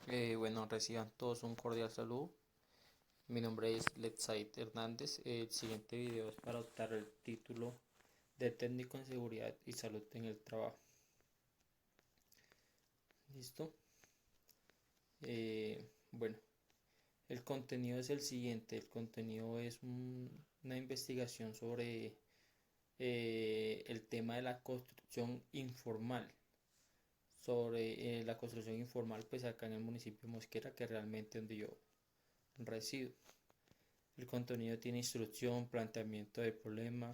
Bueno, reciban todos un cordial saludo. Mi nombre es Letzaid Hernández. El siguiente video es para optar el título de técnico en seguridad y salud en el trabajo. ¿Listo? Bueno, el contenido es el siguiente. El contenido es una investigación sobre el tema de la construcción informal. Sobre la construcción informal, pues acá en el municipio de Mosquera, que es realmente donde yo resido. El contenido tiene instrucción, planteamiento del problema,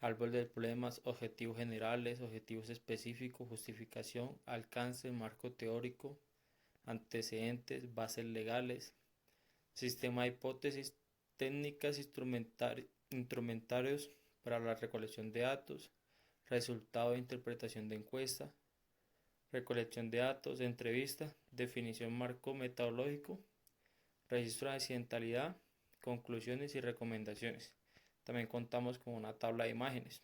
árbol de problemas, objetivos generales, objetivos específicos, justificación, alcance, marco teórico, antecedentes, bases legales, sistema de hipótesis, técnicas, instrumentarios para la recolección de datos, resultado de interpretación de encuesta, recolección de datos, entrevista, definición marco metodológico, registro de accidentalidad, conclusiones y recomendaciones. También contamos con una tabla de imágenes.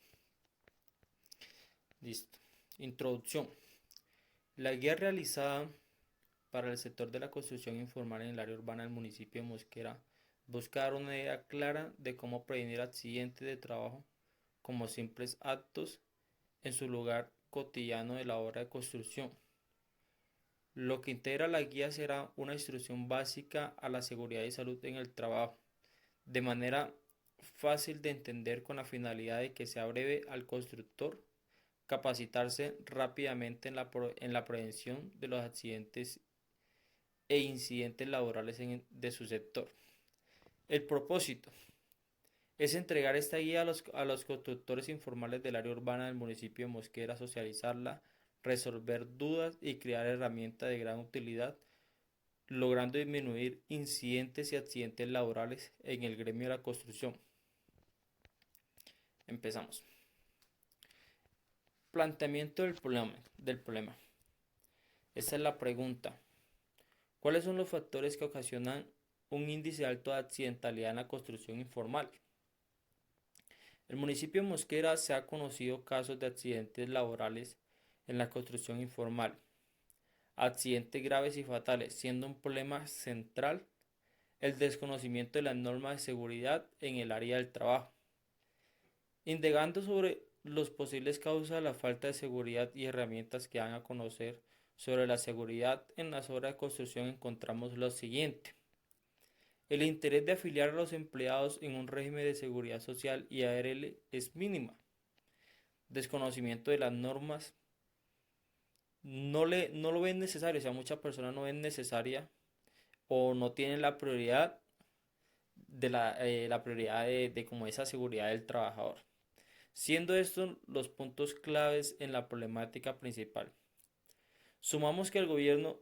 Listo. Introducción. La guía realizada para el sector de la construcción informal en el área urbana del municipio de Mosquera busca dar una idea clara de cómo prevenir accidentes de trabajo como simples actos en su lugar cotidiano de la obra de construcción. Lo que integra la guía será una instrucción básica a la seguridad y salud en el trabajo, de manera fácil de entender con la finalidad de que sea breve al constructor capacitarse rápidamente en la prevención de los accidentes e incidentes laborales de su sector. El propósito es entregar esta guía a los constructores informales del área urbana del municipio de Mosquera, socializarla, resolver dudas y crear herramientas de gran utilidad, logrando disminuir incidentes y accidentes laborales en el gremio de la construcción. Empezamos. Planteamiento del problema. Esta es la pregunta. ¿Cuáles son los factores que ocasionan un índice alto de accidentalidad en la construcción informal? El municipio de Mosquera se ha conocido casos de accidentes laborales en la construcción informal, accidentes graves y fatales, siendo un problema central el desconocimiento de las normas de seguridad en el área del trabajo. Indagando sobre los posibles causas de la falta de seguridad y herramientas que dan a conocer sobre la seguridad en las obras de construcción, encontramos lo siguiente. El interés de afiliar a los empleados en un régimen de seguridad social y ARL es mínima. Desconocimiento de las normas. No lo ven necesario, o sea, muchas personas no ven necesaria o no tienen la prioridad la prioridad de como esa seguridad del trabajador. Siendo estos los puntos claves en la problemática principal. Sumamos que el gobierno,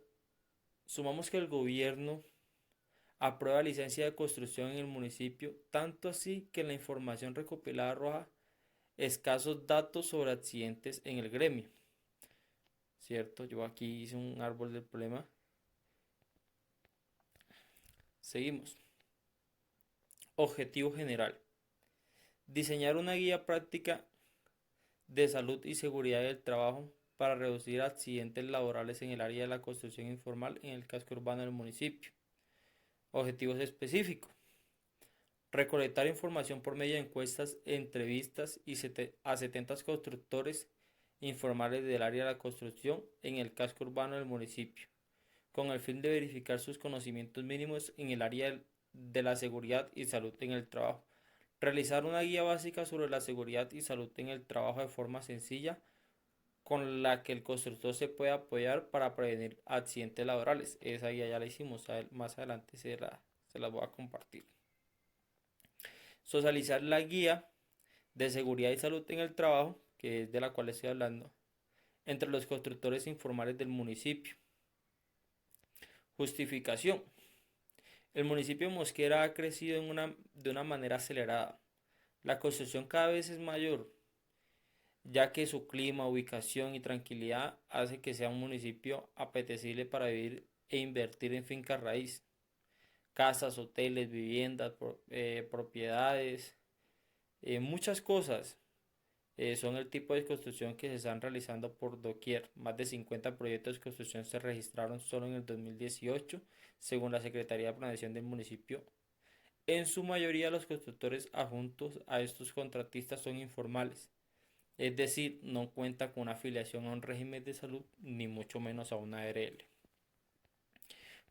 sumamos que el gobierno aprueba licencia de construcción en el municipio, tanto así que la información recopilada arroja escasos datos sobre accidentes en el gremio. ¿Cierto? Yo aquí hice un árbol del problema. Seguimos. Objetivo general. Diseñar una guía práctica de salud y seguridad del trabajo para reducir accidentes laborales en el área de la construcción informal en el casco urbano del municipio. Objetivos específicos. Recolectar información por medio de encuestas, entrevistas a 70 constructores informales del área de la construcción en el casco urbano del municipio, con el fin de verificar sus conocimientos mínimos en el área de la seguridad y salud en el trabajo. Realizar una guía básica sobre la seguridad y salud en el trabajo de forma sencilla con la que el constructor se pueda apoyar para prevenir accidentes laborales. Esa guía ya la hicimos, más adelante se la voy a compartir. Socializar la guía de seguridad y salud en el trabajo, que es de la cual estoy hablando, entre los constructores informales del municipio. Justificación. El municipio de Mosquera ha crecido de una manera acelerada. La construcción cada vez es mayor, ya que su clima, ubicación y tranquilidad hace que sea un municipio apetecible para vivir e invertir en fincas raíz, casas, hoteles, viviendas, propiedades, muchas cosas Son el tipo de construcción que se están realizando por doquier. Más de 50 proyectos de construcción se registraron solo en el 2018, según la Secretaría de Planeación del municipio. En su mayoría, los constructores adjuntos a estos contratistas son informales, es decir, no cuentan con una afiliación a un régimen de salud, ni mucho menos a una ARL.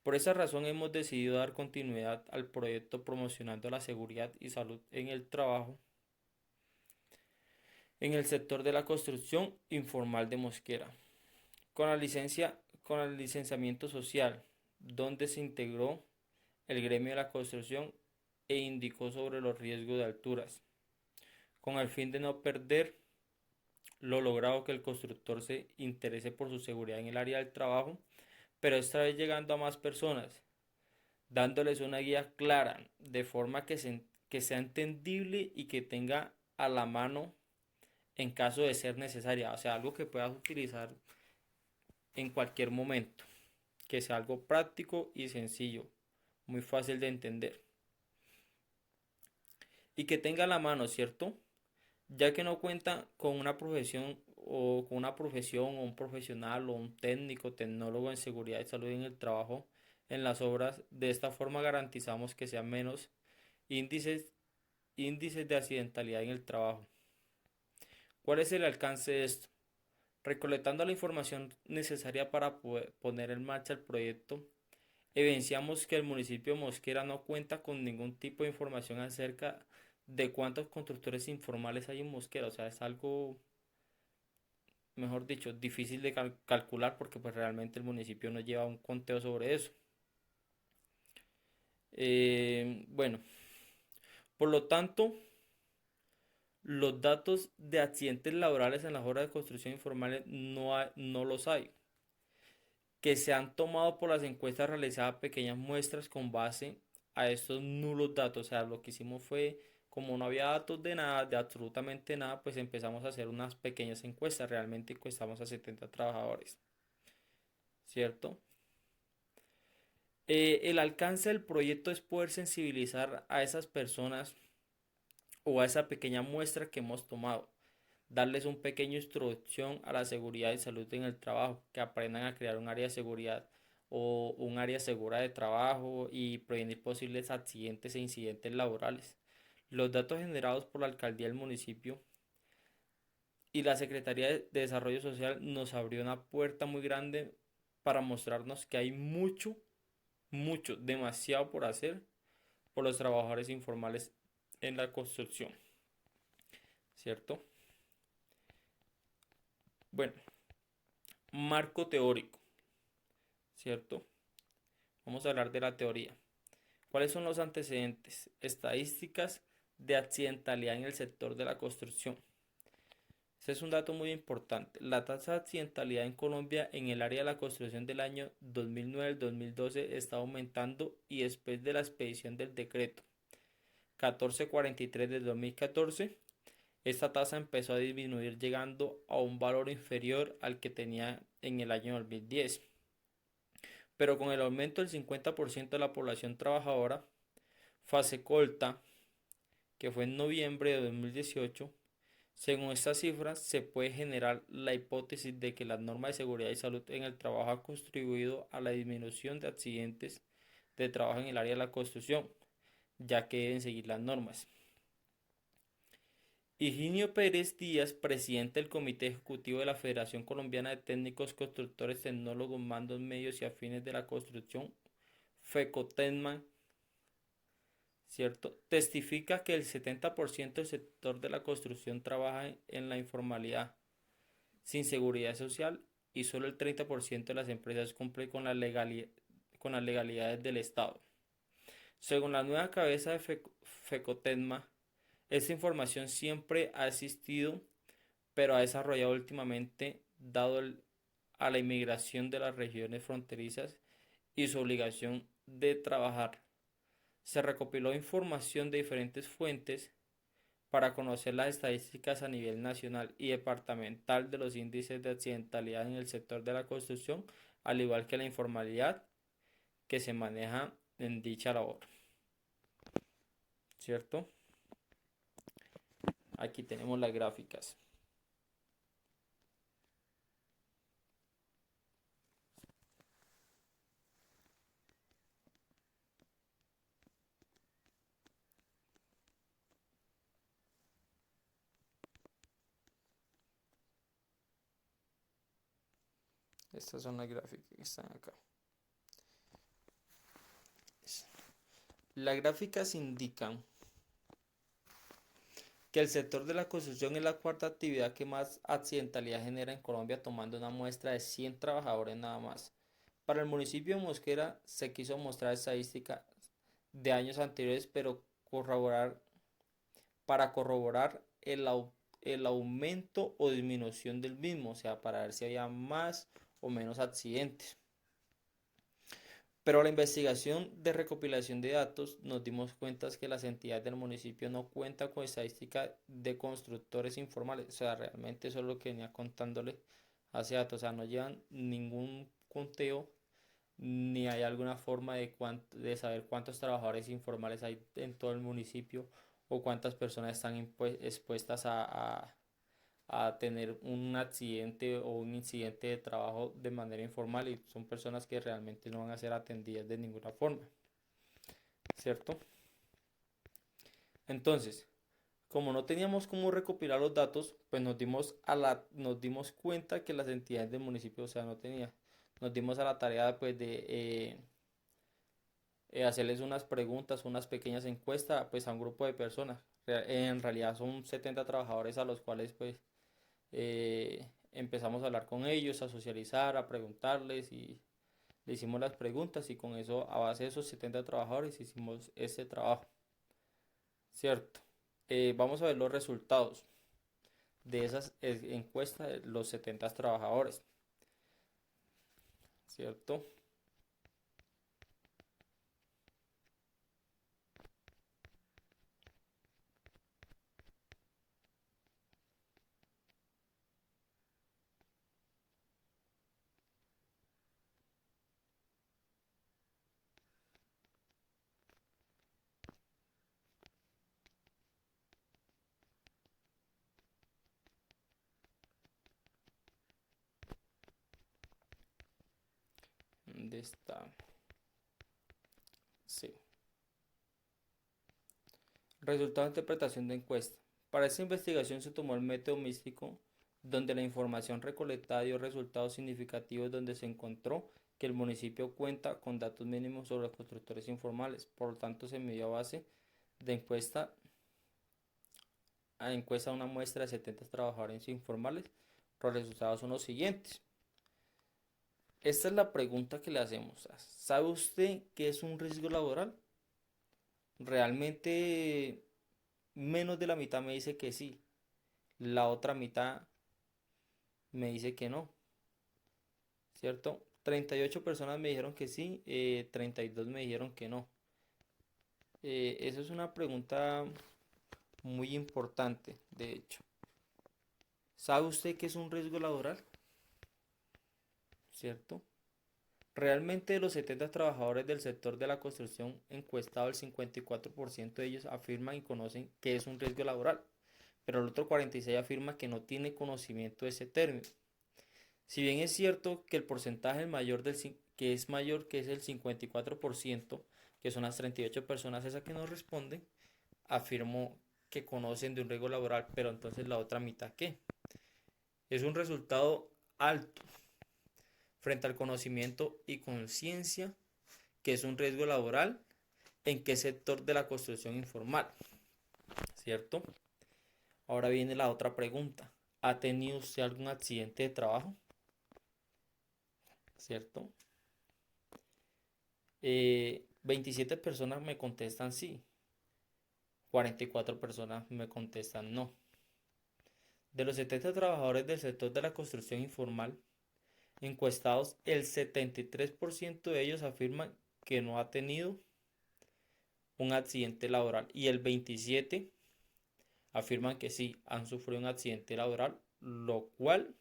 Por esa razón hemos decidido dar continuidad al proyecto promocionando la seguridad y salud en el trabajo en el sector de la construcción informal de Mosquera, con el licenciamiento social, donde se integró el gremio de la construcción e indicó sobre los riesgos de alturas, con el fin de no perder lo logrado, que el constructor se interese por su seguridad en el área del trabajo, pero esta vez llegando a más personas, dándoles una guía clara, de forma que sea entendible y que tenga a la mano en caso de ser necesaria, o sea, algo que puedas utilizar en cualquier momento, que sea algo práctico y sencillo, muy fácil de entender y que tenga a la mano, ¿cierto? Ya que no cuenta con una profesión o un profesional o un técnico, tecnólogo en seguridad y salud en el trabajo, en las obras. De esta forma garantizamos que sean menos índices, índices de accidentalidad en el trabajo. ¿Cuál es el alcance de esto? Recolectando la información necesaria para poder poner en marcha el proyecto, evidenciamos que el municipio de Mosquera no cuenta con ningún tipo de información acerca de cuántos constructores informales hay en Mosquera. O sea, es algo, mejor dicho, difícil de calcular, porque pues realmente el municipio no lleva un conteo sobre eso. Bueno, por lo tanto, los datos de accidentes laborales en las obras de construcción informales no los hay, que se han tomado por las encuestas realizadas pequeñas muestras con base a estos nulos datos. O sea, lo que hicimos fue, como no había datos de nada, de absolutamente nada, pues empezamos a hacer unas pequeñas encuestas. Realmente encuestamos a 70 trabajadores, ¿cierto? El alcance del proyecto es poder sensibilizar a esas personas o a esa pequeña muestra que hemos tomado, darles un pequeño introducción a la seguridad y salud en el trabajo, que aprendan a crear un área de seguridad o un área segura de trabajo y prevenir posibles accidentes e incidentes laborales. Los datos generados por la alcaldía del municipio y la Secretaría de Desarrollo Social nos abrió una puerta muy grande para mostrarnos que hay mucho, demasiado por hacer por los trabajadores informales en la construcción, ¿cierto? Bueno, marco teórico, ¿cierto? Vamos a hablar de la teoría. ¿Cuáles son los antecedentes? Estadísticas de accidentalidad en el sector de la construcción. Ese es un dato muy importante. La tasa de accidentalidad en Colombia en el área de la construcción del año 2009 al 2012 está aumentando, y después de la expedición del decreto 1443 de 2014, esta tasa empezó a disminuir, llegando a un valor inferior al que tenía en el año 2010. Pero con el aumento del 50% de la población trabajadora, fase colta, que fue en noviembre de 2018, según estas cifras se puede generar la hipótesis de que la norma de seguridad y salud en el trabajo ha contribuido a la disminución de accidentes de trabajo en el área de la construcción, ya que deben seguir las normas. Higinio Pérez Díaz, presidente del Comité Ejecutivo de la Federación Colombiana de Técnicos Constructores, Tecnólogos, Mandos Medios y Afines de la Construcción, FECOTENMA, ¿cierto? Testifica que el 70% del sector de la construcción trabaja en la informalidad, sin seguridad social, y solo el 30% de las empresas cumple con las legalidades del Estado. Según la nueva cabeza de FECOTENMA, esta información siempre ha existido, pero ha desarrollado últimamente dado a la inmigración de las regiones fronterizas y su obligación de trabajar. Se recopiló información de diferentes fuentes para conocer las estadísticas a nivel nacional y departamental de los índices de accidentalidad en el sector de la construcción, al igual que la informalidad que se maneja en dicha labor, ¿cierto? Aquí tenemos las gráficas. Estas son las gráficas que están acá. Las gráficas indican que el sector de la construcción es la cuarta actividad que más accidentalidad genera en Colombia, tomando una muestra de 100 trabajadores nada más. Para el municipio de Mosquera se quiso mostrar estadísticas de años anteriores, pero para corroborar el aumento o disminución del mismo, o sea, para ver si había más o menos accidentes. Pero a la investigación de recopilación de datos nos dimos cuenta que las entidades del municipio no cuentan con estadística de constructores informales. O sea, realmente eso es lo que venía contándole hace datos. O sea, no llevan ningún conteo ni hay alguna forma de saber cuántos trabajadores informales hay en todo el municipio o cuántas personas están expuestas a tener un accidente o un incidente de trabajo de manera informal, y son personas que realmente no van a ser atendidas de ninguna forma, ¿cierto? Entonces, como no teníamos cómo recopilar los datos, pues nos dimos cuenta que las entidades del municipio, o sea, no tenía, nos dimos a la tarea pues de hacerles unas preguntas, unas pequeñas encuestas pues a un grupo de personas. En realidad son 70 trabajadores a los cuales pues empezamos a hablar con ellos, a socializar, a preguntarles, y le hicimos las preguntas, y con eso, a base de esos 70 trabajadores, hicimos este trabajo, ¿cierto? Vamos a ver los resultados de esas encuestas de los 70 trabajadores, ¿cierto? ¿Dónde está? Sí. Resultado de interpretación de encuesta. Para esta investigación se tomó el método místico, donde la información recolectada dio resultados significativos, donde se encontró que el municipio cuenta con datos mínimos sobre los constructores informales. Por lo tanto, se midió a base de encuesta a una muestra de 70 trabajadores informales. Los resultados son los siguientes. Esta es la pregunta que le hacemos. ¿Sabe usted qué es un riesgo laboral? Realmente menos de la mitad me dice que sí. La otra mitad me dice que no, ¿cierto? 38 personas me dijeron que sí, 32 me dijeron que no. Eso es una pregunta muy importante, de hecho. ¿Sabe usted qué es un riesgo laboral? ¿Cierto? Realmente de los 70 trabajadores del sector de la construcción encuestados, el 54% de ellos afirman y conocen qué es un riesgo laboral, pero el otro 46% afirma que no tiene conocimiento de ese término. Si bien es cierto que el porcentaje mayor que es mayor, que es el 54%, que son las 38 personas esas que nos responden, afirmó que conocen de un riesgo laboral, pero entonces la otra mitad, ¿qué? Es un resultado alto frente al conocimiento y conciencia que es un riesgo laboral. ¿En qué sector de la construcción informal? ¿Cierto? Ahora viene la otra pregunta. ¿Ha tenido usted algún accidente de trabajo? ¿Cierto? 27 personas me contestan sí. 44 personas me contestan no. De los 70 trabajadores del sector de la construcción informal encuestados, el 73% de ellos afirman que no ha tenido un accidente laboral, y el 27% afirman que sí han sufrido un accidente laboral, lo cual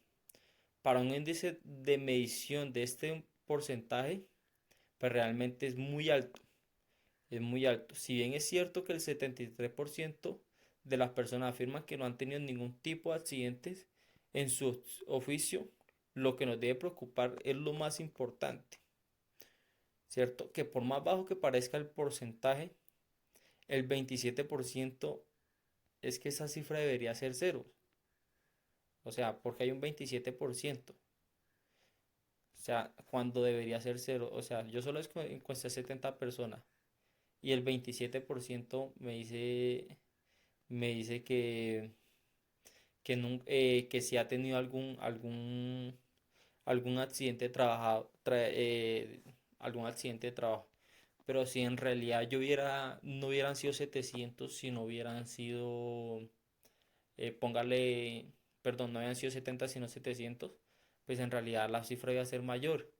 para un índice de medición de este porcentaje pues realmente es muy alto. Es muy alto. Si bien es cierto que el 73% de las personas afirman que no han tenido ningún tipo de accidentes en su oficio, lo que nos debe preocupar es lo más importante, ¿cierto? Que por más bajo que parezca el porcentaje, el 27% es que esa cifra debería ser cero. O sea, porque hay un 27%, O sea, cuando debería ser cero. O sea, yo solo encuesté a 70 personas y el 27% me dice que si ha tenido algún accidente de algún accidente de trabajo. Pero si en realidad no hubieran sido 700, si no hubieran sido, póngale, perdón, no habían sido 70 sino 700, pues en realidad la cifra iba a ser mayor.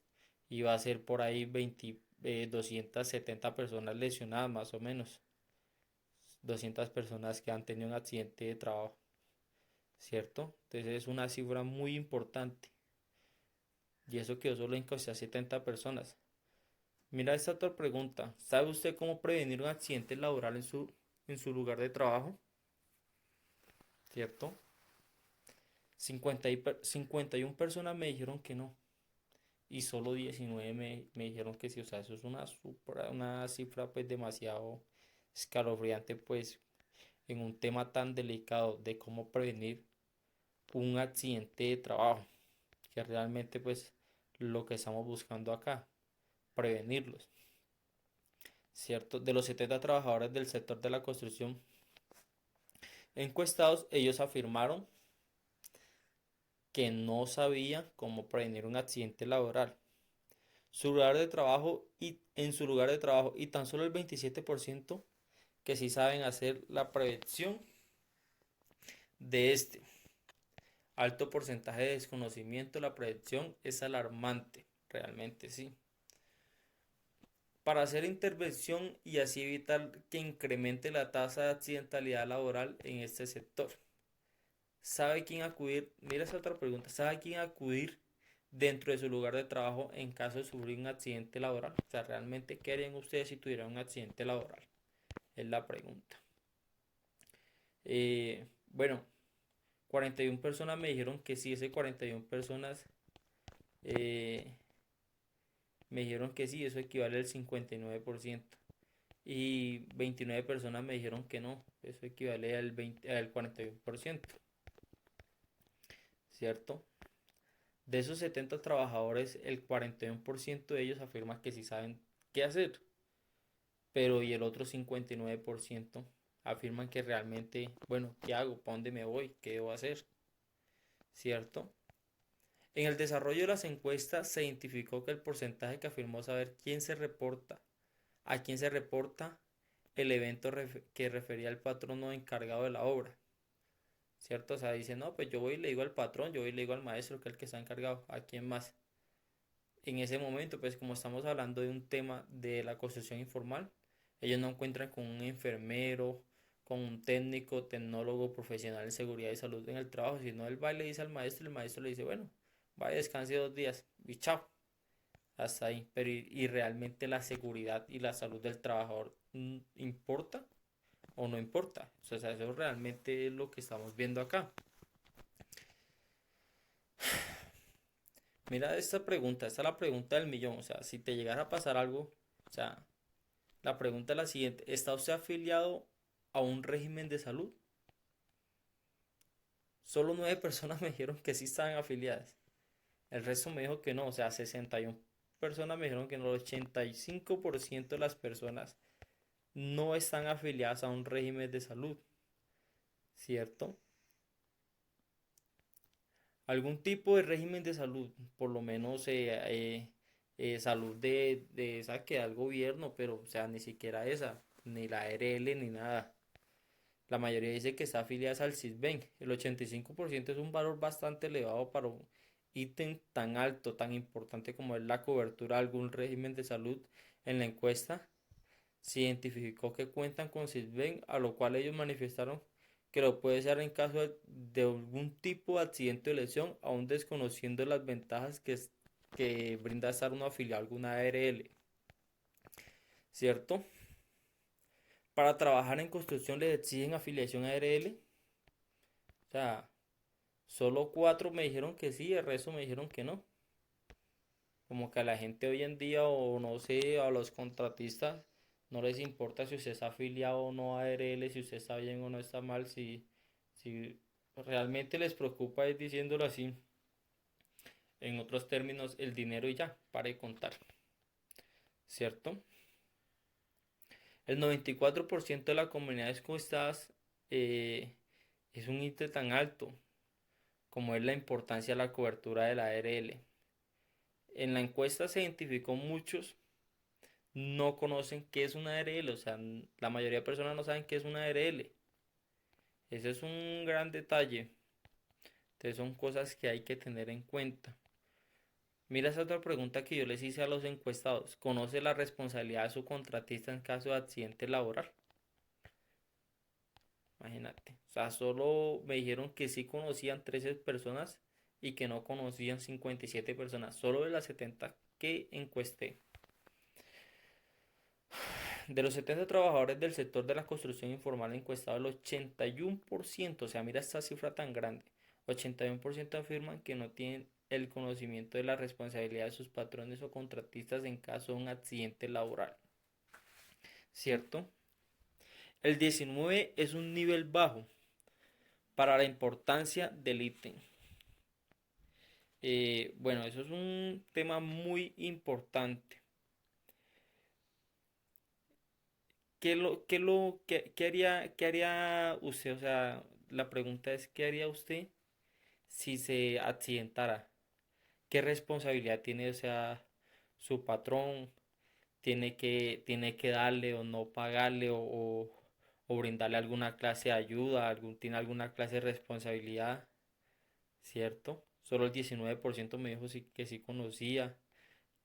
Iba a ser por ahí 270 personas lesionadas más o menos. 200 personas que han tenido un accidente de trabajo, ¿cierto? Entonces es una cifra muy importante. Y eso quedó solo en casi 70 personas. Mira esta otra pregunta. ¿Sabe usted cómo prevenir un accidente laboral en su lugar de trabajo? ¿Cierto? 51 personas me dijeron que no. Y solo 19 me dijeron que sí. O sea, eso es una cifra pues demasiado escalofriante pues en un tema tan delicado de cómo prevenir un accidente de trabajo. Que realmente pues lo que estamos buscando acá, prevenirlos. ¿Cierto? De los 70 trabajadores del sector de la construcción encuestados, ellos afirmaron que no sabían cómo prevenir un accidente laboral. Su lugar de trabajo y en su lugar de trabajo y tan solo el 27% que sí saben hacer la prevención de este. Alto porcentaje de desconocimiento, la prevención es alarmante, realmente sí. Para hacer intervención y así evitar que incremente la tasa de accidentalidad laboral en este sector. ¿Sabe quién acudir? Mira esa otra pregunta. ¿Sabe quién acudir dentro de su lugar de trabajo en caso de sufrir un accidente laboral? O sea, ¿realmente qué harían ustedes si tuvieran un accidente laboral? Es la pregunta. Bueno, 41 personas me dijeron que sí, ese 41 personas eh, me dijeron que sí, eso equivale al 59%. Y 29 personas me dijeron que no, eso equivale al 41%, ¿cierto? De esos 70 trabajadores, el 41% de ellos afirma que sí saben qué hacer, pero y el otro 59% afirman que realmente, bueno, ¿qué hago? ¿Para dónde me voy? ¿Qué debo hacer? ¿Cierto? En el desarrollo de las encuestas se identificó que el porcentaje que afirmó saber a quién se reporta el evento que refería al patrono encargado de la obra. ¿Cierto? O sea, dice, no, pues yo voy y le digo al patrón, yo voy y le digo al maestro que es el que está encargado, ¿a quién más? En ese momento, pues como estamos hablando de un tema de la construcción informal, ellos no encuentran con un enfermero, con un técnico, tecnólogo, profesional de seguridad y salud en el trabajo, sino él va y le dice al maestro y el maestro le dice, bueno, vaya, descanse 2 días y chao, hasta ahí. Pero y realmente la seguridad y la salud del trabajador ¿importa o no importa? O sea, eso realmente es lo que estamos viendo acá. Mira esta es la pregunta del millón. O sea, si te llegara a pasar algo, o sea, la pregunta es la siguiente: ¿está usted afiliado a un régimen de salud? Solo 9 personas me dijeron que sí estaban afiliadas. El resto me dijo que no. O sea, 61 personas me dijeron que no. El 85% de las personas no están afiliadas a un régimen de salud. ¿Cierto? Algún tipo de régimen de salud, por lo menos salud de esa que da el gobierno, pero o sea, ni siquiera esa, ni la ARL ni nada. La mayoría dice que está afiliada al Sisbén. El 85% es un valor bastante elevado para un ítem tan alto, tan importante como es la cobertura de algún régimen de salud. En la encuesta se identificó que cuentan con Sisbén, a lo cual ellos manifestaron que lo puede ser en caso de algún tipo de accidente o lesión, aún desconociendo las ventajas que brinda estar uno afiliado a alguna ARL, ¿cierto? Para trabajar en construcción les exigen afiliación a ARL. O sea, solo 4 me dijeron que sí, el resto me dijeron que no. Como que a la gente hoy en día, o no sé, a los contratistas, no les importa si usted está afiliado o no a ARL, si usted está bien o no está mal, si realmente les preocupa es diciéndolo así. En otros términos, el dinero y ya, para de contar, ¿cierto? El 94% de las comunidades encuestadas eh, es un índice tan alto como es la importancia de la cobertura de la ARL. En la encuesta se identificó muchos no conocen qué es una ARL, o sea, la mayoría de personas no saben qué es una ARL. Ese es un gran detalle. Entonces son cosas que hay que tener en cuenta. Mira esa otra pregunta que yo les hice a los encuestados. ¿Conoce la responsabilidad de su contratista en caso de accidente laboral? Imagínate. O sea, solo me dijeron que sí conocían 13 personas y que no conocían 57 personas. Solo de las 70 que encuesté. De los 70 trabajadores del sector de la construcción informal encuestados, el 81%, o sea, mira esta cifra tan grande, 81% afirman que no tienen el conocimiento de la responsabilidad de sus patrones o contratistas en caso de un accidente laboral, ¿cierto? El 19 es un nivel bajo para la importancia del ítem. Bueno, eso es un tema muy importante. ¿Qué haría usted? O sea, la pregunta es, ¿qué haría usted si se accidentara? ¿Qué responsabilidad tiene, o sea, su patrón? ¿Tiene que darle o no pagarle o brindarle alguna clase de ayuda? ¿Tiene alguna clase de responsabilidad? ¿Cierto? Solo el 19% me dijo que sí conocía,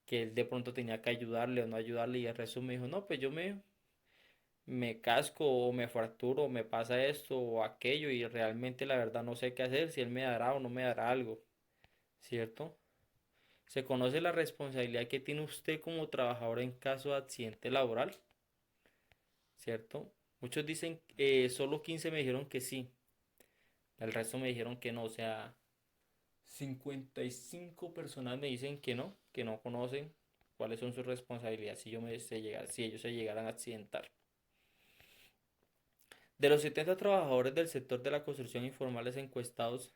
que él de pronto tenía que ayudarle o no ayudarle y el resto me dijo, no, pues yo me casco o me fracturo o me pasa esto o aquello y realmente la verdad no sé qué hacer, si él me dará o no me dará algo, ¿cierto? Se conoce la responsabilidad que tiene usted como trabajador en caso de accidente laboral, ¿cierto? Muchos dicen, solo 15 me dijeron que sí, el resto me dijeron que no, o sea, 55 personas me dicen que no conocen cuáles son sus responsabilidades si ellos se llegaran a accidentar. De los 70 trabajadores del sector de la construcción informales encuestados,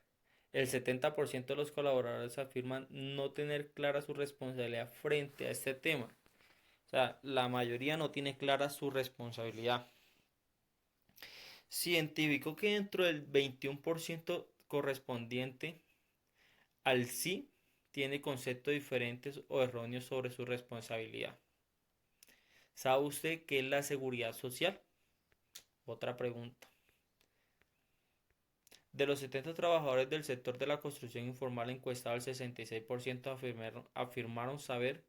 el 70% de los colaboradores afirman no tener clara su responsabilidad frente a este tema. O sea, la mayoría no tiene clara su responsabilidad. Científico que dentro del 21% correspondiente al sí tiene conceptos diferentes o erróneos sobre su responsabilidad. ¿Sabe usted qué es la seguridad social? Otra pregunta. De los 70 trabajadores del sector de la construcción informal encuestados, el 66% afirmaron saber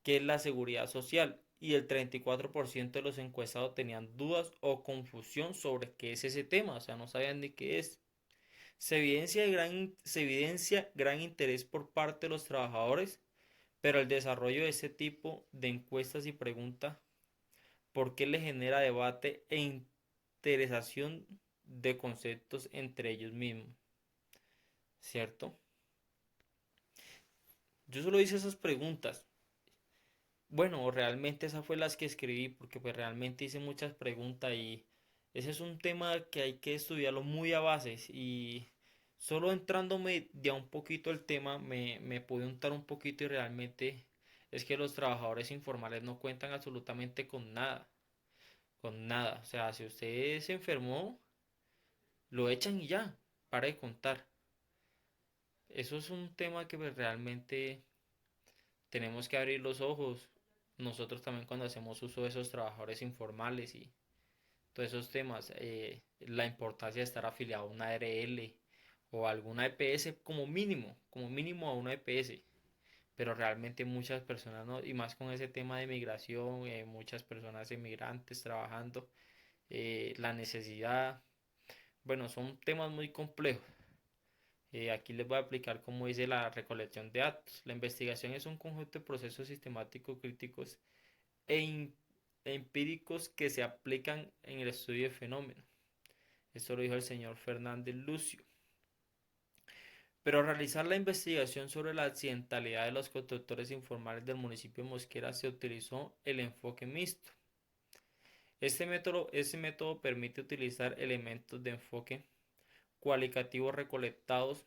qué es la seguridad social y el 34% de los encuestados tenían dudas o confusión sobre qué es ese tema, o sea, no sabían ni qué es. Se evidencia gran interés por parte de los trabajadores, pero el desarrollo de ese tipo de encuestas y preguntas, ¿por qué le genera debate e interesación de conceptos entre ellos mismos? ¿Cierto? Yo solo hice esas preguntas. Bueno, realmente esas fue las que escribí porque pues realmente hice muchas preguntas y ese es un tema que hay que estudiarlo muy a bases y solo entrándome de a un poquito el tema me pude untar un poquito y realmente es que los trabajadores informales no cuentan absolutamente con nada. O sea, si usted se enfermó, lo echan y ya, para de contar. Eso es un tema que pues, realmente tenemos que abrir los ojos. Nosotros también cuando hacemos uso de esos trabajadores informales y todos esos temas, la importancia de estar afiliado a una ARL o alguna EPS como mínimo a una EPS, pero realmente muchas personas no, y más con ese tema de migración, muchas personas emigrantes trabajando, la necesidad, bueno, son temas muy complejos. Aquí les voy a explicar cómo dice la recolección de datos. La investigación es un conjunto de procesos sistemáticos, críticos e, empíricos que se aplican en el estudio de fenómenos. Esto lo dijo el señor Fernández Lucio. Pero al realizar la investigación sobre la accidentalidad de los constructores informales del municipio de Mosquera se utilizó el enfoque mixto. Este método permite utilizar elementos de enfoque cualitativo recolectados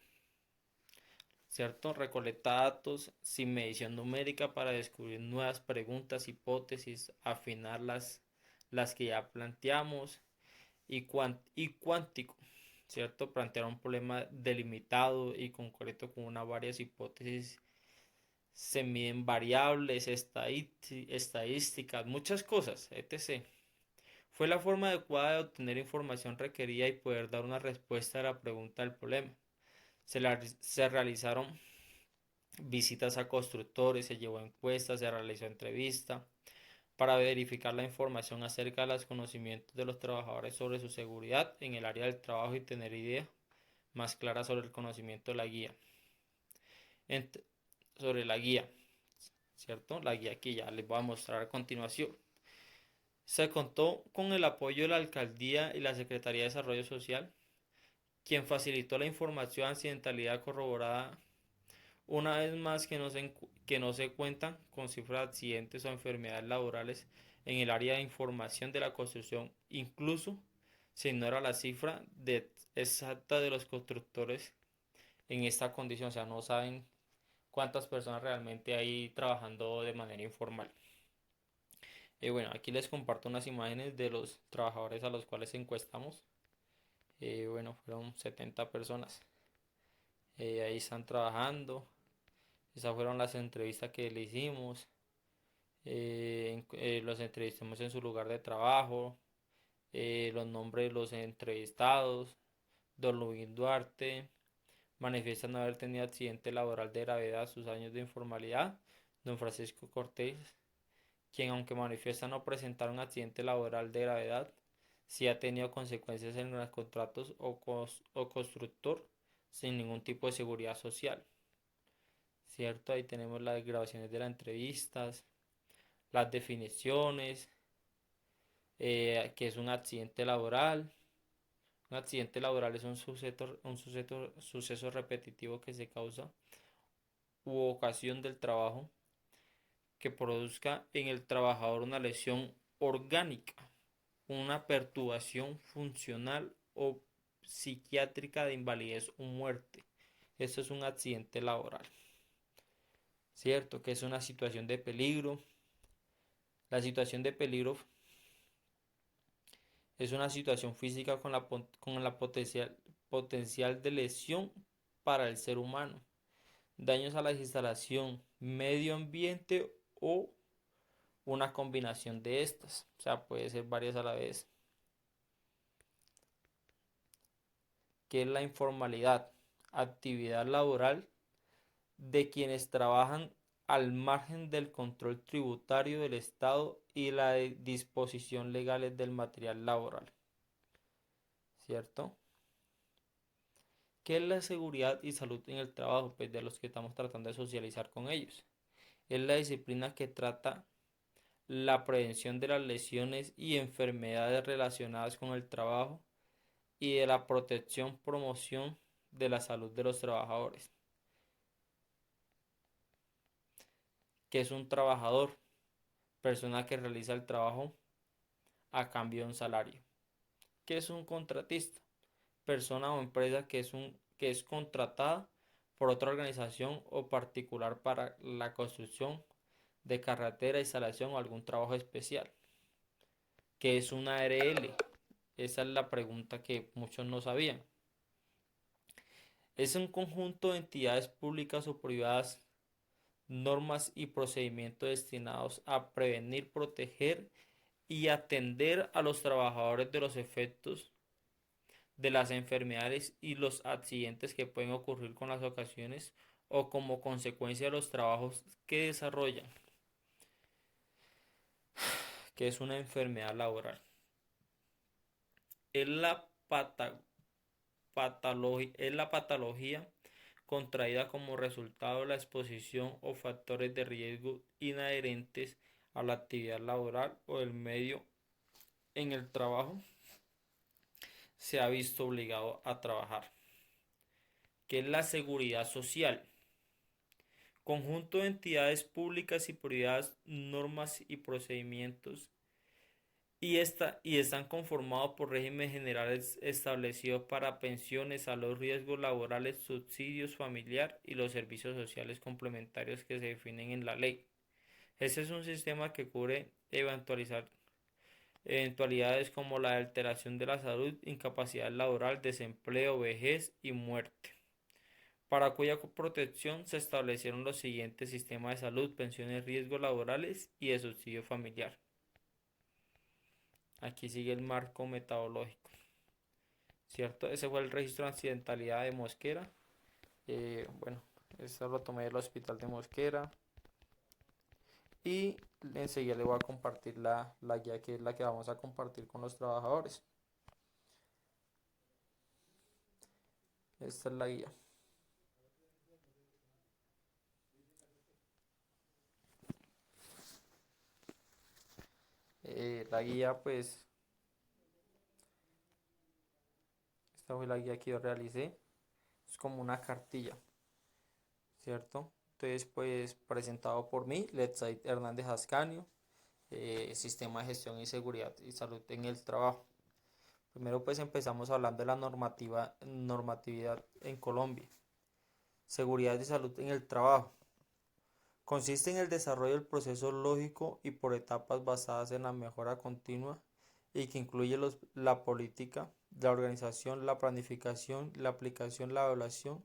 ¿cierto? Recolecta datos sin medición numérica para descubrir nuevas preguntas, hipótesis, afinar las que ya planteamos y cuántico, ¿cierto? Plantear un problema delimitado y concreto con una varias hipótesis. Se miden variables, estadísticas, muchas cosas, etc. Fue la forma adecuada de obtener información requerida y poder dar una respuesta a la pregunta del problema. Se realizaron visitas a constructores, se llevó encuestas, se realizó entrevista para verificar la información acerca de los conocimientos de los trabajadores sobre su seguridad en el área del trabajo y tener ideas más claras sobre el conocimiento de la guía. Sobre la guía, ¿cierto? La guía que ya les voy a mostrar a continuación. Se contó con el apoyo de la Alcaldía y la Secretaría de Desarrollo Social, quien facilitó la información accidentalidad corroborada. Una vez más que no se cuentan con cifras de accidentes o enfermedades laborales en el área de información de la construcción. Incluso se ignora la cifra exacta de los constructores en esta condición. O sea, no saben cuántas personas realmente hay trabajando de manera informal. Bueno, aquí les comparto unas imágenes de los trabajadores a los cuales encuestamos. Bueno, fueron 70 personas. Ahí están trabajando. Esas fueron las entrevistas que le hicimos. Los entrevistamos en su lugar de trabajo. Los nombres de los entrevistados. Don Luis Duarte. Manifiesta no haber tenido accidente laboral de gravedad sus años de informalidad. Don Francisco Cortés, quien aunque manifiesta no presentar un accidente laboral de gravedad, sí ha tenido consecuencias en los contratos o constructor sin ningún tipo de seguridad social. ¿Cierto? Ahí tenemos las grabaciones de las entrevistas, las definiciones, que es un accidente laboral. Un accidente laboral es suceso repetitivo que se causa u ocasión del trabajo que produzca en el trabajador una lesión orgánica, una perturbación funcional o psiquiátrica de invalidez o muerte. Eso es un accidente laboral. ¿Cierto? Que es una situación de peligro. La situación de peligro es una situación física con la potencial de lesión para el ser humano. Daños a la instalación, medio ambiente o una combinación de estas. O sea, puede ser varias a la vez. ¿Qué es la informalidad? Actividad laboral de quienes trabajan al margen del control tributario del Estado y la disposición legales del material laboral. ¿Cierto? ¿Qué es la seguridad y salud en el trabajo? Pues de los que estamos tratando de socializar con ellos. Es la disciplina que trata la prevención de las lesiones y enfermedades relacionadas con el trabajo y de la promoción de la salud de los trabajadores. ¿Qué es un trabajador? Persona que realiza el trabajo a cambio de un salario. ¿Qué es un contratista? Persona o empresa que es contratada por otra organización o particular para la construcción de carretera, instalación o algún trabajo especial. ¿Qué es una ARL? Esa es la pregunta que muchos no sabían. Es un conjunto de entidades públicas o privadas, normas y procedimientos destinados a prevenir, proteger y atender a los trabajadores de los efectos de las enfermedades y los accidentes que pueden ocurrir con las ocasiones o como consecuencia de los trabajos que desarrollan, que es una enfermedad laboral. Es es la patología contraída como resultado de la exposición o factores de riesgo inherentes a la actividad laboral o el medio en el trabajo se ha visto obligado a trabajar. ¿Qué es la seguridad social? Conjunto de entidades públicas y privadas, normas y procedimientos y están conformados por regímenes generales establecidos para pensiones, salud, riesgos laborales, subsidios familiar y los servicios sociales complementarios que se definen en la ley. Este es un sistema que cubre eventualidades como la alteración de la salud, incapacidad laboral, desempleo, vejez y muerte, para cuya protección se establecieron los siguientes sistemas de salud, pensiones, riesgos laborales y de subsidio familiar. Aquí sigue el marco metodológico, ¿cierto? Ese fue el registro de accidentalidad de Mosquera. Bueno, eso lo tomé del hospital de Mosquera. Y enseguida le voy a compartir la guía que es la que vamos a compartir con los trabajadores. Esta es la guía. La guía, pues, esta fue la guía que yo realicé. Es como una cartilla, ¿cierto? Entonces, pues, presentado por mí, Letzaid Hernández Ascanio, Sistema de Gestión y Seguridad y Salud en el Trabajo. Primero, pues, empezamos hablando de la normatividad en Colombia. Seguridad y salud en el trabajo. Consiste en el desarrollo del proceso lógico y por etapas basadas en la mejora continua y que incluye la política, la organización, la planificación, la aplicación, la evaluación,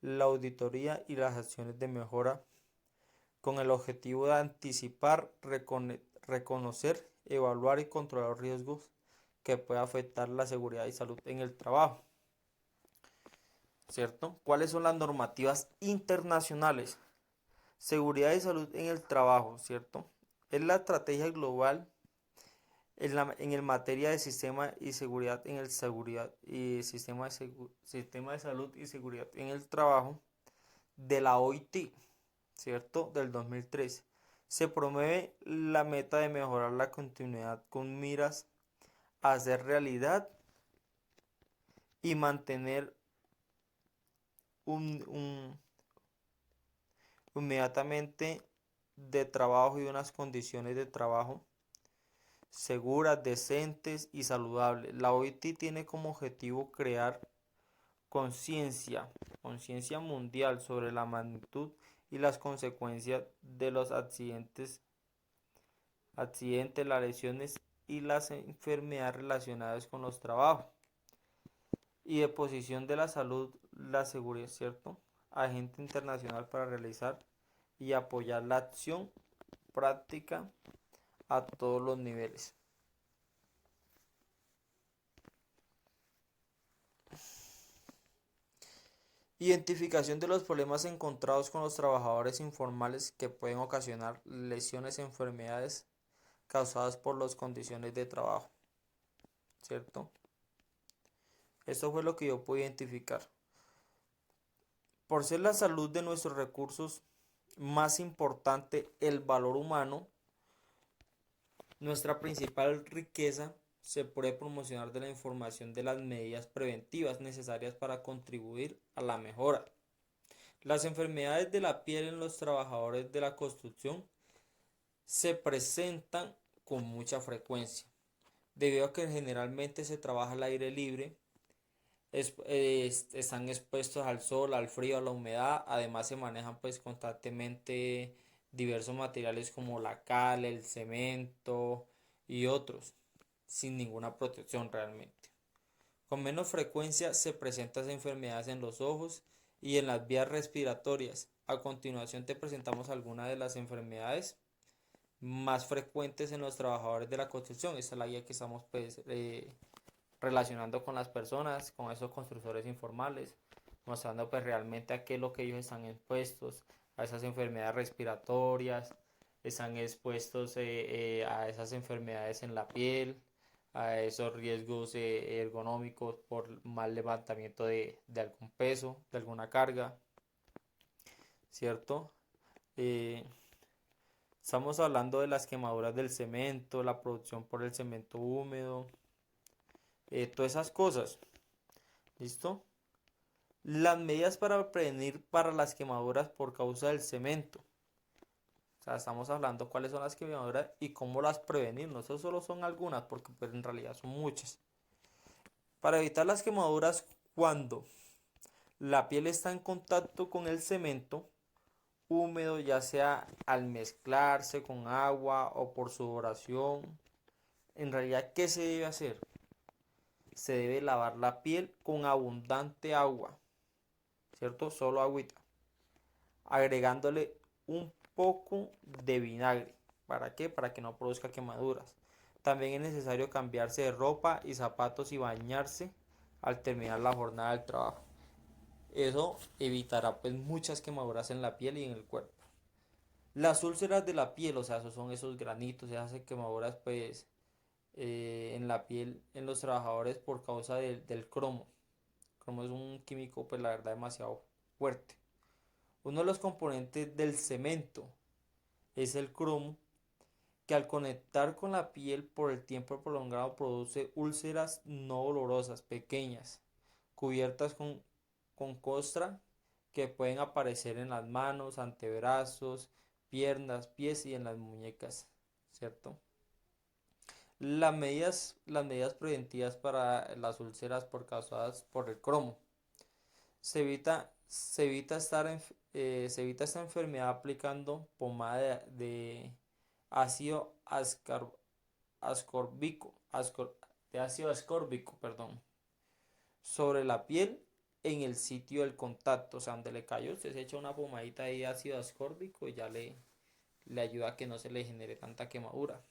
la auditoría y las acciones de mejora con el objetivo de anticipar, reconocer, evaluar y controlar los riesgos que pueda afectar la seguridad y salud en el trabajo. ¿Cierto? ¿Cuáles son las normativas internacionales? Seguridad y salud en el trabajo, ¿cierto? Es la estrategia global en el materia de sistema y seguridad en el seguridad y sistema de salud y seguridad en el trabajo de la OIT, ¿cierto? Del 2003. Se promueve la meta de mejorar la continuidad con miras a hacer realidad y mantener un inmediatamente de trabajo y unas condiciones de trabajo seguras, decentes y saludables. La OIT tiene como objetivo crear conciencia, conciencia mundial sobre la magnitud y las consecuencias de los accidentes, las lesiones y las enfermedades relacionadas con los trabajos y de posición de la salud, la seguridad, ¿cierto? Agente internacional para realizar y apoyar la acción práctica a todos los niveles. Identificación de los problemas encontrados con los trabajadores informales que pueden ocasionar lesiones y enfermedades causadas por las condiciones de trabajo, ¿cierto? Esto fue lo que yo pude identificar. Por ser la salud de nuestros recursos más importante, el valor humano, nuestra principal riqueza, se puede promocionar de la información de las medidas preventivas necesarias para contribuir a la mejora. Las enfermedades de la piel en los trabajadores de la construcción se presentan con mucha frecuencia, debido a que generalmente se trabaja al aire libre, están expuestos al sol, al frío, a la humedad, además se manejan pues constantemente diversos materiales como la cal, el cemento y otros, sin ninguna protección realmente. Con menos frecuencia se presentan enfermedades en los ojos y en las vías respiratorias. A continuación te presentamos algunas de las enfermedades más frecuentes en los trabajadores de la construcción. Esta es la guía que estamos pues, relacionando con las personas, con esos constructores informales, mostrando pues realmente a qué es lo que ellos están expuestos, a esas enfermedades respiratorias, están expuestos a esas enfermedades en la piel, a esos riesgos ergonómicos por mal levantamiento de algún peso, de alguna carga, ¿cierto? Eh, Estamos hablando de las quemaduras del cemento, la producción por el cemento húmedo, todas esas cosas. ¿Listo? Las medidas para prevenir para las quemaduras por causa del cemento. O sea, estamos hablando cuáles son las quemaduras y cómo las prevenir. No eso solo son algunas, porque pues, en realidad son muchas. Para evitar las quemaduras cuando la piel está en contacto con el cemento húmedo, ya sea al mezclarse con agua o por sudoración, en realidad, ¿qué se debe hacer? Se debe lavar la piel con abundante agua, ¿cierto? Solo agüita, agregándole un poco de vinagre. ¿Para qué? Para que no produzca quemaduras. También es necesario cambiarse de ropa y zapatos y bañarse al terminar la jornada del trabajo. Eso evitará pues muchas quemaduras en la piel y en el cuerpo. Las úlceras de la piel, o sea, esos son esos granitos, esas quemaduras pues en la piel en los trabajadores por causa del cromo. El cromo es un químico pues la verdad demasiado fuerte. Uno de los componentes del cemento es el cromo, que al conectar con la piel por el tiempo prolongado produce úlceras no dolorosas, pequeñas, cubiertas con costra, que pueden aparecer en las manos, antebrazos, piernas, pies y en las muñecas, ¿cierto? Las medidas preventivas para las úlceras por causadas por el cromo. Se evita esta enfermedad aplicando pomada de ácido ascórbico, de ácido ascórbico, perdón, sobre la piel en el sitio del contacto, o sea, donde le cayó, usted se echa una pomadita de ácido ascórbico y ya le ayuda a que no se le genere tanta quemadura.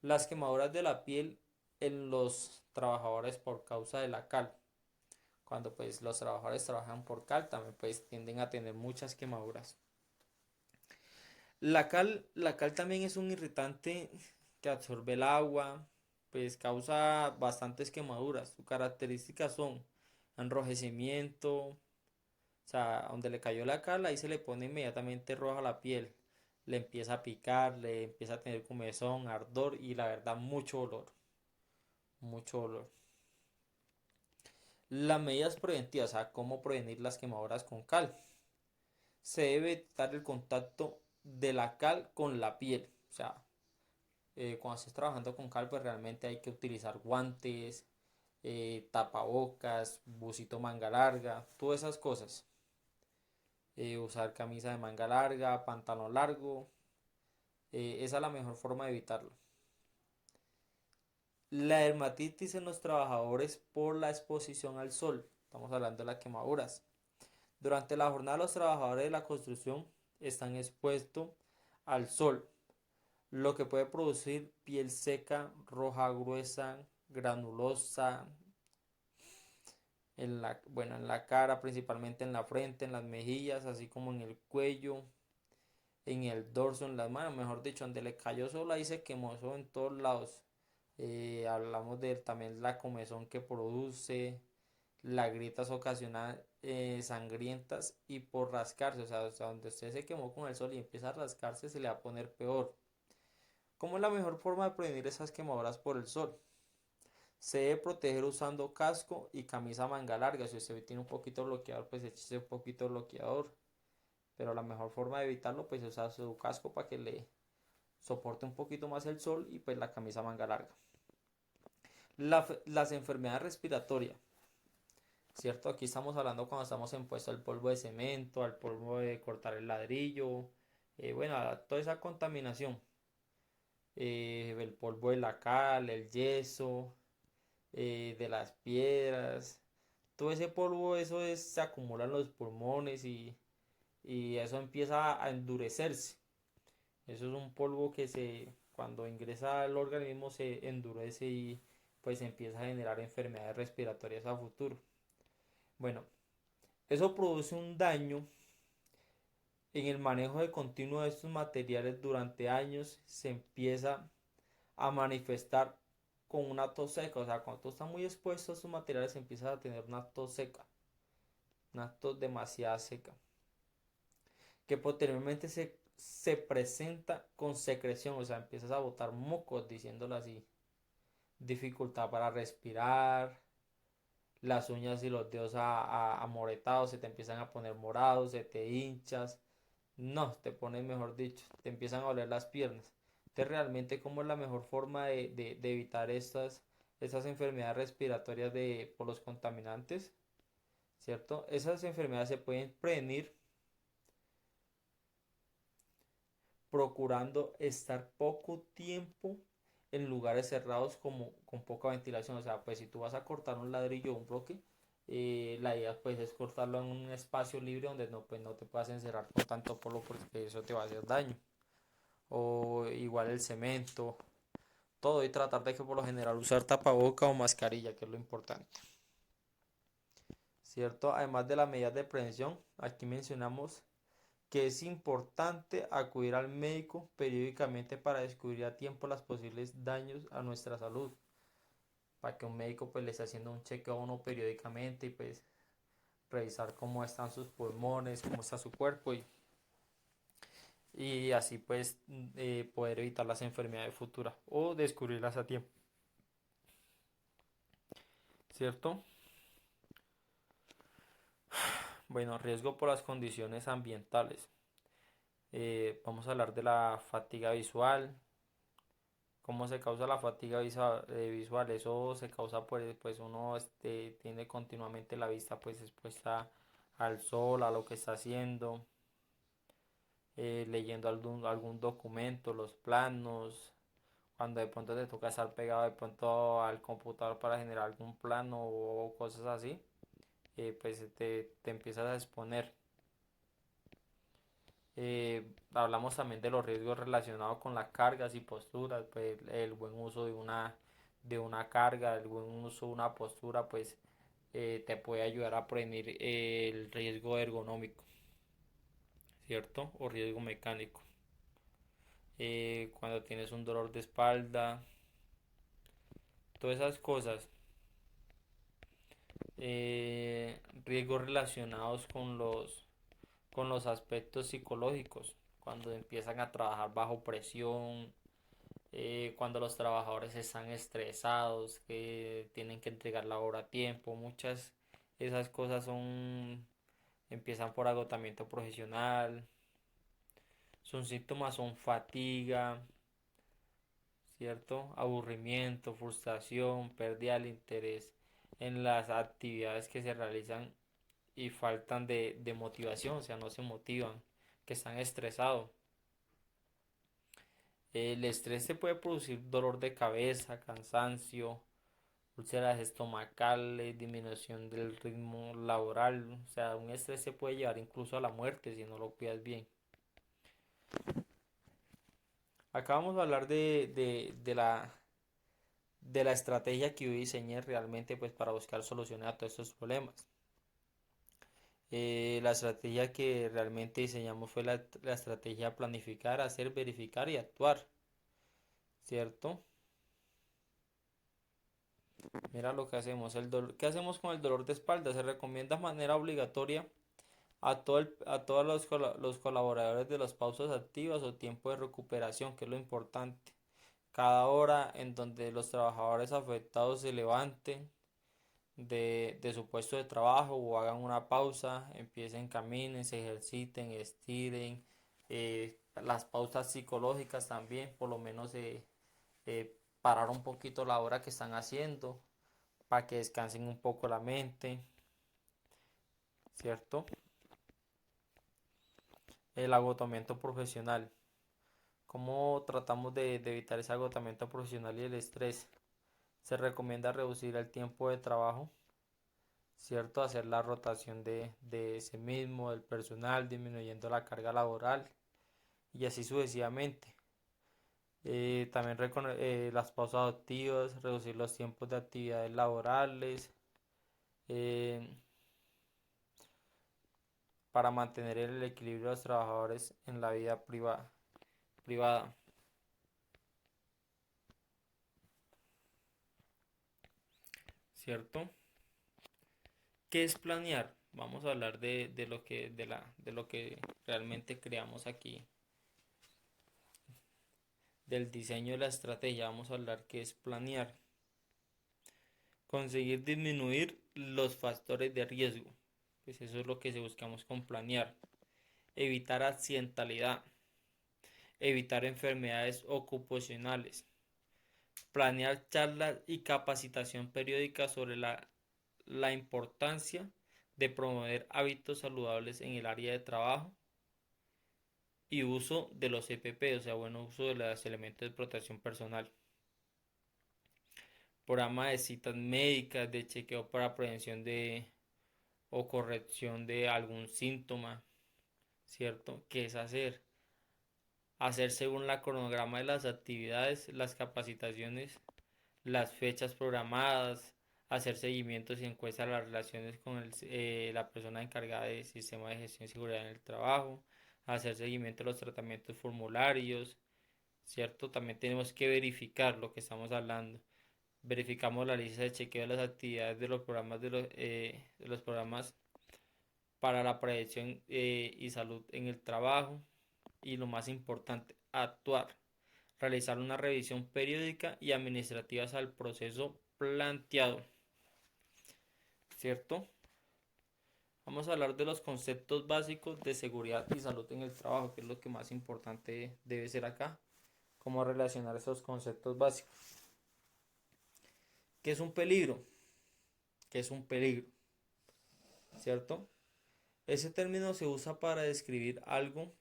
Las quemaduras de la piel en los trabajadores por causa de la cal. Cuando pues los trabajadores trabajan por cal también pues tienden a tener muchas quemaduras. La cal también es un irritante que absorbe el agua, pues causa bastantes quemaduras. Sus características son enrojecimiento, o sea, donde le cayó la cal, ahí se le pone inmediatamente roja la piel. Le empieza a picar, le empieza a tener comezón, ardor y la verdad mucho olor. Mucho olor. Las medidas preventivas, o sea, cómo prevenir las quemaduras con cal. Se debe evitar el contacto de la cal con la piel. O sea, cuando estés trabajando con cal, pues realmente hay que utilizar guantes, tapabocas, busito manga larga, todas esas cosas. Usar camisa de manga larga, pantalón largo. Esa es la mejor forma de evitarlo. La dermatitis en los trabajadores por la exposición al sol. Estamos hablando de las quemaduras. Durante la jornada los trabajadores de la construcción están expuestos al sol, lo que puede producir piel seca, roja gruesa, granulosa, en la cara, principalmente en la frente, en las mejillas, así como en el cuello, en el dorso, en las manos, mejor dicho, donde le cayó sol ahí se quemó eso en todos lados. Hablamos de también la comezón que produce, las grietas ocasionan sangrientas y por rascarse, o sea, donde usted se quemó con el sol y empieza a rascarse se le va a poner peor. ¿Cómo es la mejor forma de prevenir esas quemaduras por el sol? Se debe proteger usando casco y camisa manga larga. Si usted tiene un poquito bloqueador, pues échese un poquito de bloqueador. Pero la mejor forma de evitarlo, pues es usar su casco para que le soporte un poquito más el sol y pues la camisa manga larga. Las enfermedades respiratorias, ¿cierto? Aquí estamos hablando cuando estamos expuestos al polvo de cemento, al polvo de cortar el ladrillo, bueno, a toda esa contaminación. El polvo de la cal, el yeso, de las piedras, todo ese polvo, se acumula en los pulmones y eso empieza a endurecerse. Eso es un polvo que cuando ingresa al organismo se endurece y pues empieza a generar enfermedades respiratorias a futuro. Bueno, eso produce un daño en el manejo de continuo de estos materiales durante años, se empieza a manifestar con una tos seca. O sea, cuando tú estás muy expuesto a estos materiales, empiezas a tener una tos seca, una tos demasiado seca, que posteriormente se presenta con secreción, o sea, empiezas a botar mocos, diciéndolo así, dificultad para respirar, las uñas y los dedos amoretados, se te empiezan a poner morados, se te hinchas, no, te pones, mejor dicho, te empiezan a doler las piernas. Entonces, realmente, ¿cómo es la mejor forma de evitar estas enfermedades respiratorias por los contaminantes? ¿Cierto? Esas enfermedades se pueden prevenir procurando estar poco tiempo en lugares cerrados como con poca ventilación. O sea, pues si tú vas a cortar un ladrillo o un bloque, la idea pues es cortarlo en un espacio libre donde no, pues, no te puedas encerrar con tanto polvo porque eso te va a hacer daño. O igual el cemento, todo, y tratar de que por lo general usar tapaboca o mascarilla, que es lo importante. ¿Cierto? Además de las medidas de prevención, aquí mencionamos que es importante acudir al médico periódicamente para descubrir a tiempo los posibles daños a nuestra salud. Para que un médico pues le esté haciendo un chequeo a uno periódicamente y pues revisar cómo están sus pulmones, cómo está su cuerpo y así pues poder evitar las enfermedades futuras o descubrirlas a tiempo, ¿cierto? Bueno, riesgo por las condiciones ambientales. Vamos a hablar de la fatiga visual. ¿Cómo se causa la fatiga visual? Eso se causa por, pues uno tiene continuamente la vista pues expuesta al sol, a lo que está haciendo, leyendo algún documento, los planos, cuando de pronto te toca estar pegado de pronto al computador para generar algún plano o cosas así, pues te empiezas a exponer. Hablamos también de los riesgos relacionados con las cargas y posturas, pues el buen uso de una carga, el buen uso de una postura, pues te puede ayudar a prevenir el riesgo ergonómico, ¿cierto? O riesgo mecánico. Cuando tienes un dolor de espalda, todas esas cosas. Riesgos relacionados con los aspectos psicológicos, cuando empiezan a trabajar bajo presión, cuando los trabajadores están estresados, que tienen que entregar la obra a tiempo, muchas esas cosas empiezan por agotamiento profesional, son síntomas, son fatiga, ¿cierto? Aburrimiento, frustración, pérdida del interés en las actividades que se realizan y faltan de motivación, o sea, no se motivan, que están estresados. El estrés se puede producir dolor de cabeza, cansancio, úlceras estomacales, disminución del ritmo laboral. O sea, un estrés se puede llevar incluso a la muerte si no lo cuidas bien. Acá vamos a hablar de la estrategia que yo diseñé realmente pues para buscar soluciones a todos estos problemas. La estrategia que realmente diseñamos fue la estrategia planificar, hacer, verificar y actuar, ¿cierto? Mira lo que hacemos. ¿Qué hacemos con el dolor de espalda? Se recomienda de manera obligatoria a todos los colaboradores de las pausas activas o tiempo de recuperación, que es lo importante. Cada hora en donde los trabajadores afectados se levanten de su puesto de trabajo o hagan una pausa, empiecen, caminen, se ejerciten, estiren. Las pausas psicológicas también, por lo menos parar un poquito la hora que están haciendo para que descansen un poco la mente, ¿cierto? El agotamiento profesional. ¿Cómo tratamos de evitar ese agotamiento profesional y el estrés? Se recomienda reducir el tiempo de trabajo, ¿cierto? Hacer la rotación de ese mismo, del personal, disminuyendo la carga laboral y así sucesivamente. También las pausas activas, reducir los tiempos de actividades laborales eh, para mantener el equilibrio de los trabajadores en la vida privada, ¿cierto? ¿Qué es planear? Vamos a hablar de lo que realmente creamos aquí, del diseño de la estrategia. Vamos a hablar qué es planear. Conseguir disminuir los factores de riesgo. Pues eso es lo que buscamos con planear. evitar accidentalidad, evitar enfermedades ocupacionales, planear charlas y capacitación periódica sobre la importancia de promover hábitos saludables en el área de trabajo y uso de los EPP, o sea, buen uso de los elementos de protección personal. Programa de citas médicas, de chequeo para prevención de o corrección de algún síntoma, ¿cierto? ¿Qué es hacer? Hacer según la cronograma de las actividades, las capacitaciones, las fechas programadas, hacer seguimientos y encuestas a las relaciones con la persona encargada del sistema de gestión y seguridad en el trabajo, hacer seguimiento de los tratamientos formularios, ¿cierto? También tenemos que verificar lo que estamos hablando. Verificamos la lista de chequeo de las actividades de los programas de los programas para la prevención y salud en el trabajo. Y lo más importante, actuar. Realizar una revisión periódica y administrativa al proceso planteado. ¿Cierto? Vamos a hablar de los conceptos básicos de seguridad y salud en el trabajo, que es lo que más importante debe ser acá. Cómo relacionar esos conceptos básicos. ¿Qué es un peligro? ¿Qué es un peligro? ¿Cierto? Ese término se usa para describir algo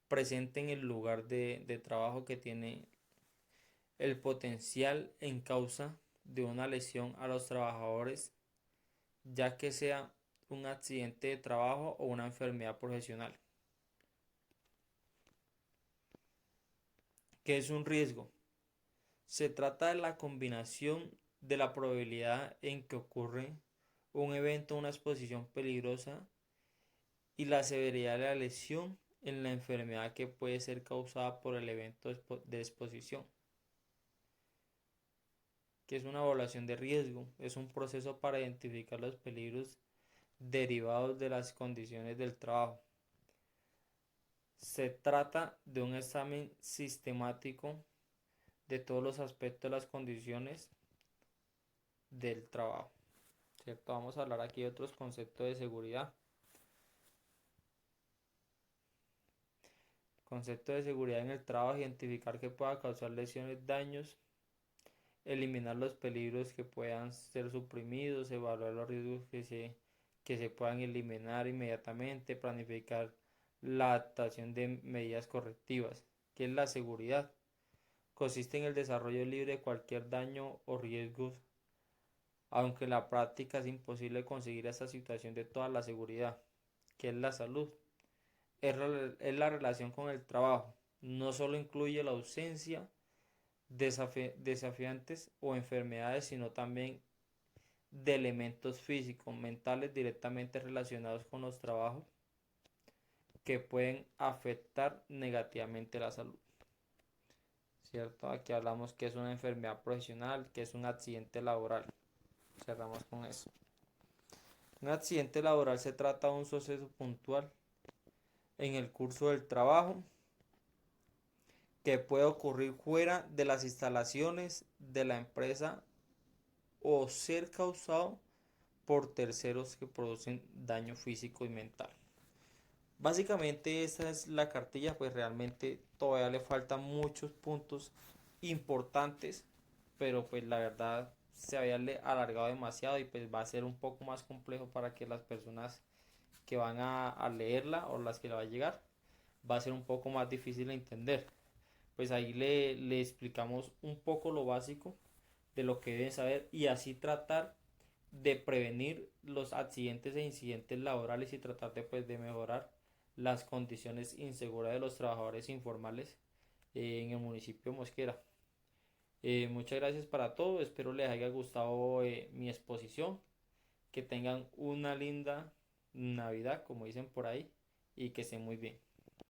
presente en el lugar de trabajo que tiene el potencial en causa de una lesión a los trabajadores, ya que sea un accidente de trabajo o una enfermedad profesional. ¿Qué es un riesgo? Se trata de la combinación de la probabilidad en que ocurre un evento o una exposición peligrosa y la severidad de la lesión en la enfermedad que puede ser causada por el evento de exposición. ¿Qué es una evaluación de riesgo? Es un proceso para identificar los peligros derivados de las condiciones del trabajo. Se trata de un examen sistemático de todos los aspectos de las condiciones del trabajo. ¿Cierto? Vamos a hablar aquí de otros conceptos de seguridad. Concepto de seguridad en el trabajo: identificar que pueda causar lesiones, daños, eliminar los peligros que puedan ser suprimidos, evaluar los riesgos que se puedan eliminar inmediatamente, planificar la adaptación de medidas correctivas. ¿Qué es la seguridad? Consiste en el desarrollo libre de cualquier daño o riesgos, aunque en la práctica es imposible conseguir esta situación de toda la seguridad. ¿Qué es la salud? Es la relación con el trabajo. No solo incluye la ausencia desafiantes o enfermedades, sino también de elementos físicos, mentales directamente relacionados con los trabajos que pueden afectar negativamente la salud. ¿Cierto? Aquí hablamos que es una enfermedad profesional, que es un accidente laboral. Cerramos con eso. Un accidente laboral se trata de un suceso puntual en el curso del trabajo que puede ocurrir fuera de las instalaciones de la empresa o ser causado por terceros que producen daño físico y mental. Básicamente esta es la cartilla, pues realmente todavía le faltan muchos puntos importantes, pero pues la verdad se había alargado demasiado y pues va a ser un poco más complejo para que las personas que van a leerla o las que le va a llegar, va a ser un poco más difícil de entender. Pues ahí le explicamos un poco lo básico de lo que deben saber y así tratar de prevenir los accidentes e incidentes laborales y tratar de, pues, de mejorar las condiciones inseguras de los trabajadores informales en el municipio de Mosquera. Muchas gracias para todo, espero les haya gustado mi exposición, que tengan una linda Navidad, como dicen por ahí, y que estén muy bien.